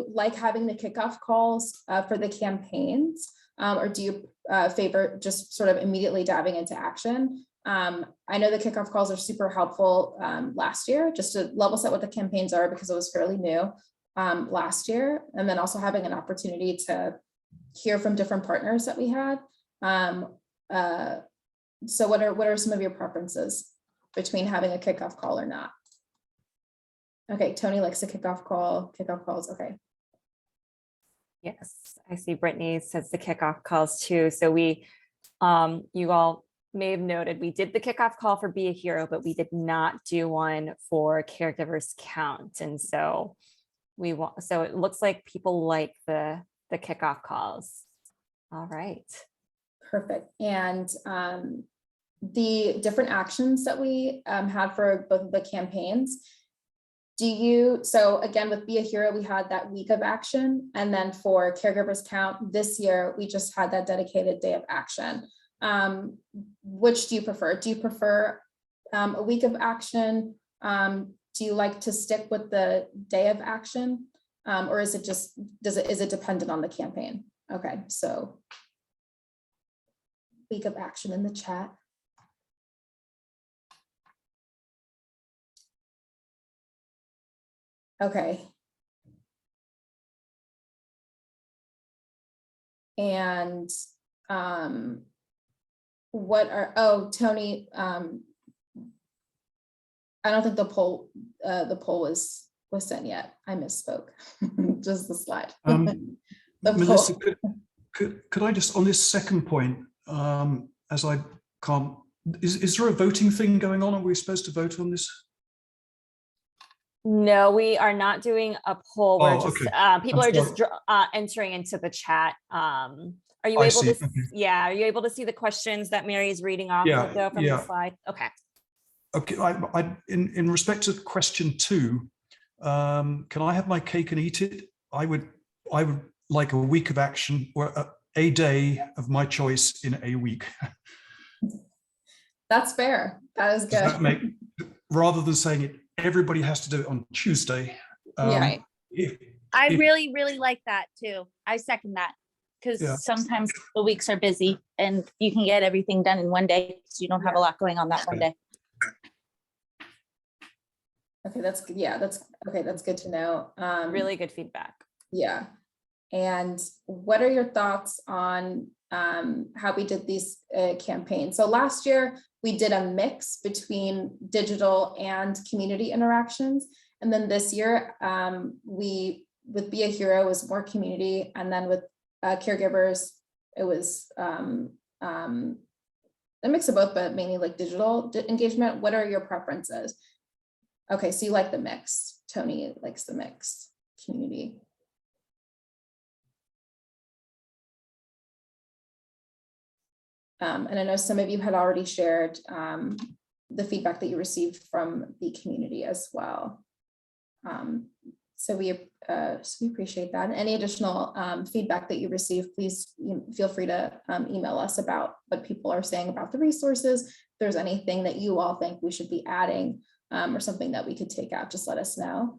like having the kickoff calls for the campaigns, or do you favor just sort of immediately diving into action? I know the kickoff calls are super helpful last year, just to level set what the campaigns are, because it was fairly new last year. And then also having an opportunity to hear from different partners that we had. So what are some of your preferences between having a kickoff call or not? Okay, Tony likes a kickoff calls, okay. Yes, I see Brittany says the kickoff calls too. So we, you all may have noted, we did the kickoff call for Be a Hero, but we did not do one for Caregivers Count. And so so it looks like people like the kickoff calls. All right. Perfect. And the different actions that we had for both of the campaigns, so again, with Be a Hero, we had that week of action. And then for Caregivers Count this year, we just had that dedicated day of action. Which do you prefer? Do you prefer a week of action? Do you like to stick with the day of action? Or is it just, is it dependent on the campaign? Okay, so week of action in the chat. Okay. And what are, oh, Tony, I don't think the poll was sent yet. I misspoke. Just the slide. The Melissa, poll. could I just, on this second point, as I can't, is there a voting thing going on? Are we supposed to vote on this? No, we are not doing a poll. We're Oh, just, okay. people I'm are just sorry. entering into the chat. Are you I able see. to, Okay. yeah, are you able to see the questions that Mary is reading off Yeah, of though from yeah. the slide? Okay. Okay, in respect to question 2, can I have my cake and eat it? I would like a week of action, or a day of my choice in a week. That's fair. That is Does that good. make, rather than saying it, everybody has to do it on Tuesday. Right. I if- really, really like that too. I second that. Because Yeah. sometimes the weeks are busy and you can get everything done in one day. So you don't have a lot going on that one day. Okay, that's good. Yeah, that's okay. That's good to know. Really good feedback. Yeah. And what are your thoughts on how we did these campaigns? So last year we did a mix between digital and community interactions. And then this year with Be a Hero was more community. And then with Caregivers, it was a mix of both, but mainly like digital engagement. What are your preferences? Okay, so you like the mix. Tony likes the mix, community. And I know some of you had already shared the feedback that you received from the community as well. So we appreciate that. And any additional feedback that you receive, please feel free to email us about what people are saying about the resources. If there's anything that you all think we should be adding or something that we could take out, just let us know.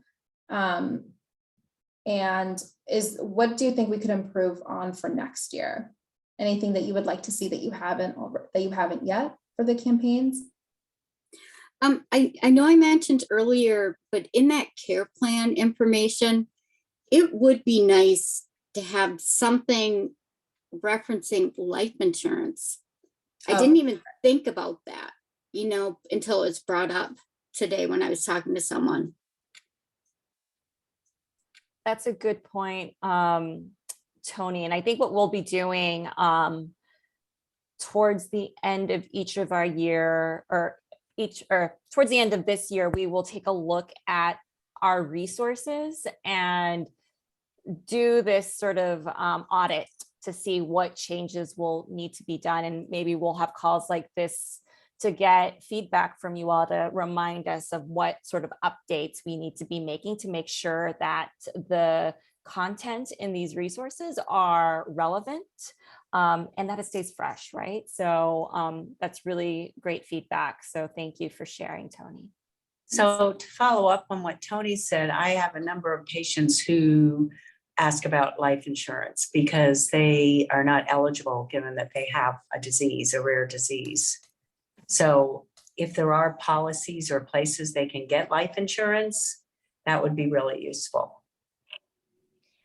And what do you think we could improve on for next year? Anything that you would like to see that you haven't yet for the campaigns? I know I mentioned earlier, but in that care plan information, it would be nice to have something referencing life insurance. I didn't even think about that, until it was brought up today when I was talking to someone. That's a good point, Tony. And I think what we'll be doing towards the end of each of our year or towards the end of this year, we will take a look at our resources and do this sort of audit to see what changes will need to be done. And maybe we'll have calls like this to get feedback from you all to remind us of what sort of updates we need to be making to make sure that the content in these resources are relevant and that it stays fresh, right? So that's really great feedback. So thank you for sharing, Tony. So to follow up on what Tony said, I have a number of patients who ask about life insurance because they are not eligible given that they have a disease, a rare disease. So if there are policies or places they can get life insurance, that would be really useful.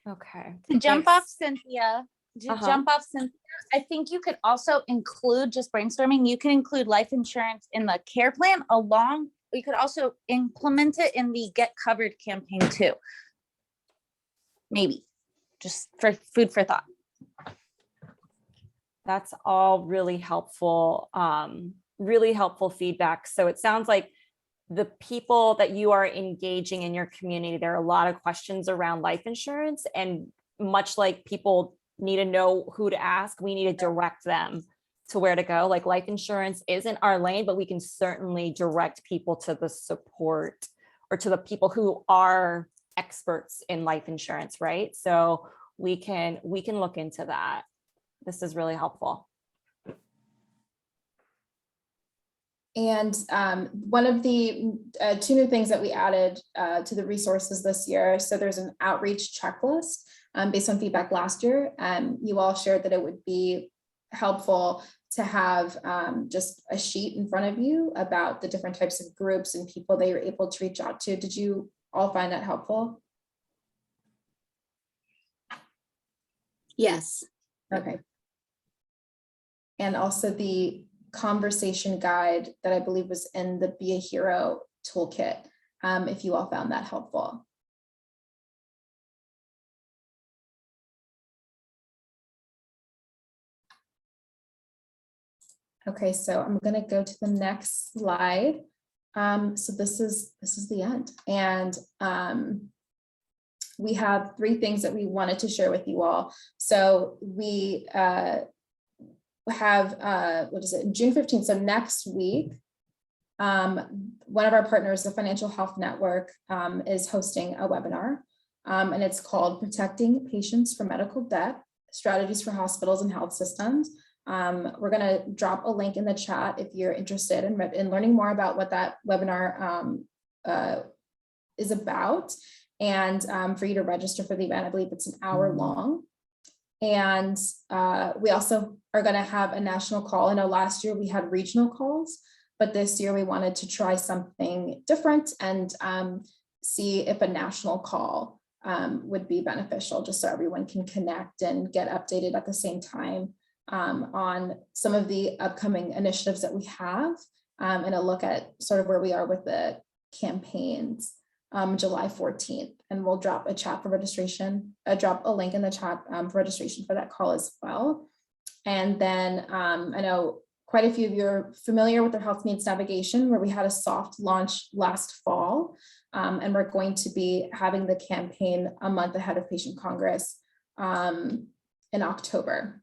Okay. To jump off Cynthia, I think you could also include, just brainstorming, you can include life insurance in the care plan you could also implement it in the Get Covered campaign too. Maybe, just for food for thought. That's all really helpful feedback. So it sounds like the people that you are engaging in your community, there are a lot of questions around life insurance, and much like people need to know who to ask, we need to direct them to where to go. Like life insurance isn't our lane, but we can certainly direct people to the support or to the people who are experts in life insurance, right? So we can look into that. This is really helpful. And one of the 2 new things that we added to the resources this year, so there's an outreach checklist based on feedback last year. You all shared that it would be helpful to have just a sheet in front of you about the different types of groups and people that you're able to reach out to. Did you all find that helpful? Yes. Okay. And also the conversation guide that I believe was in the Be a Hero toolkit, if you all found that helpful. Okay, so I'm gonna go to the next slide. So this is the end. And we have 3 things that we wanted to share with you all. So we have, what is it, June 15th, so next week, one of our partners, the Financial Health Network, is hosting a webinar, and it's called Protecting Patients from Medical Debt, Strategies for Hospitals and Health Systems. We're going to drop a link in the chat if you're interested in learning more about what that webinar is about, and for you to register for the event. I believe it's an hour long. And we also are going to have a national call. I know last year we had regional calls, but this year we wanted to try something different and see if a national call would be beneficial, just so everyone can connect and get updated at the same time on some of the upcoming initiatives that we have, and a look at sort of where we are with the campaigns. July 14th, and we'll drop a chat for registration, drop a link in the chat for registration for that call as well. And then I know quite a few of you are familiar with the Health Needs Navigation, where we had a soft launch last fall, and we're going to be having the campaign a month ahead of Patient Congress in October.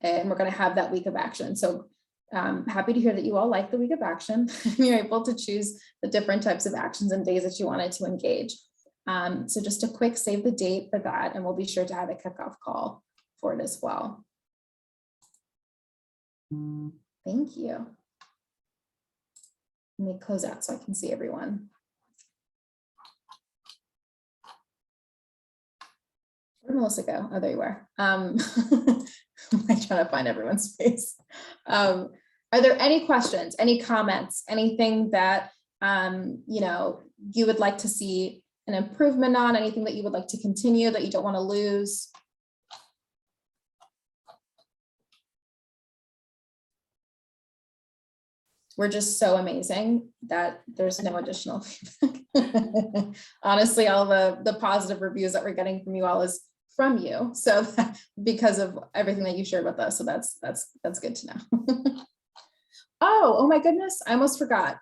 And we're going to have that week of action. So happy to hear that you all like the week of action. You're able to choose the different types of actions and days that you wanted to engage. So just a quick save the date for that, and we'll be sure to have a kickoff call for it as well. Thank you. Let me close out so I can see everyone. Where'd Melissa go? Oh, there you are. I'm trying to find everyone's face. Are there any questions, any comments, anything that you know, you would like to see an improvement on, anything that you would like to continue that you don't want to lose? We're just so amazing that there's no additional feedback. Honestly, all the positive reviews that we're getting from you all is from you. So because of everything that you shared with us. So that's good to know. Oh my goodness, I almost forgot.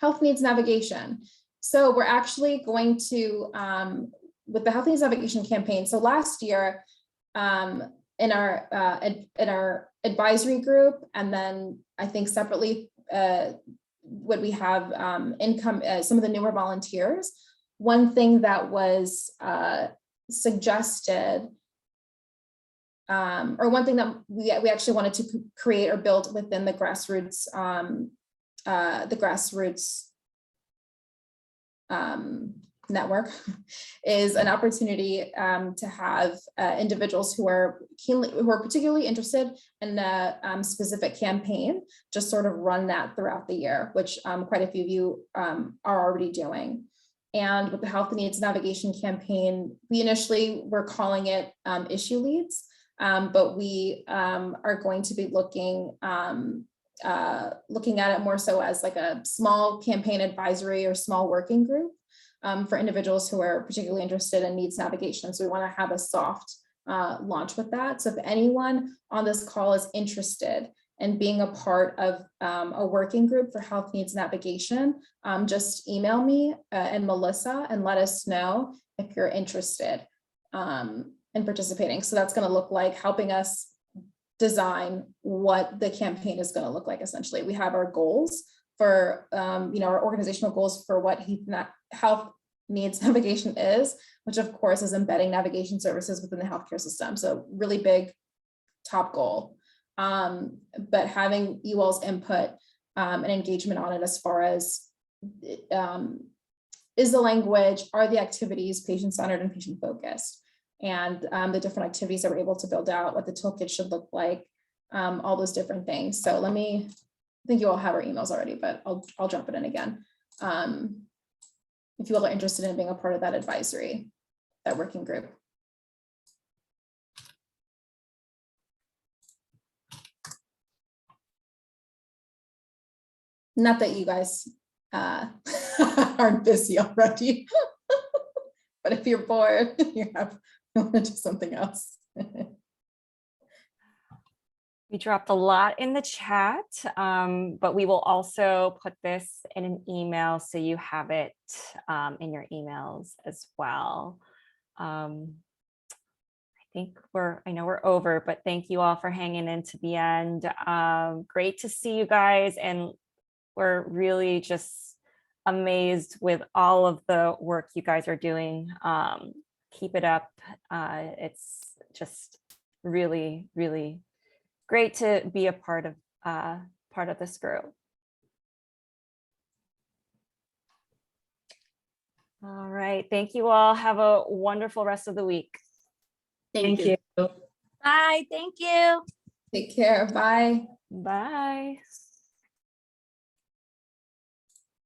Health Needs Navigation. So we're actually going to, with the Health Needs Navigation campaign. So last year, in our advisory group, and then I think separately, would we have some of the newer volunteers. One thing that was suggested, or one thing that we actually wanted to create or build within the grassroots network is an opportunity to have individuals who are particularly interested in a specific campaign just sort of run that throughout the year, which quite a few of you are already doing. And with the Health Needs Navigation campaign, we initially were calling it issue leads, but we are going to be looking at it more so as like a small campaign advisory or small working group for individuals who are particularly interested in needs navigation. So we want to have a soft launch with that. So if anyone on this call is interested in being a part of a working group for health needs navigation, just email me and Melissa and let us know if you're interested in participating. So that's going to look like helping us design what the campaign is going to look like. Essentially, we have our goals for our organizational goals for what health needs navigation is, which of course is embedding navigation services within the healthcare system. So really big top goal, but having you all's input and engagement on it as far as is the language, are the activities patient-centered and patient-focused, and the different activities that we're able to build out, what the toolkit should look like, all those different things. So I think you all have our emails already, but I'll drop it in again. if you all are interested in being a part of that advisory, that working group. Not that you guys aren't busy already, but if you're bored, you want to do something else. We dropped a lot in the chat, but we will also put this in an email so you have it in your emails as well. I know we're over, but thank you all for hanging in to the end. Great to see you guys, and we're really just amazed with all of the work you guys are doing. Keep it up. It's just really, really great to be a part of this group. All right, thank you all. Have a wonderful rest of the week. Thank you. Bye, thank you. Take care. Bye. Bye.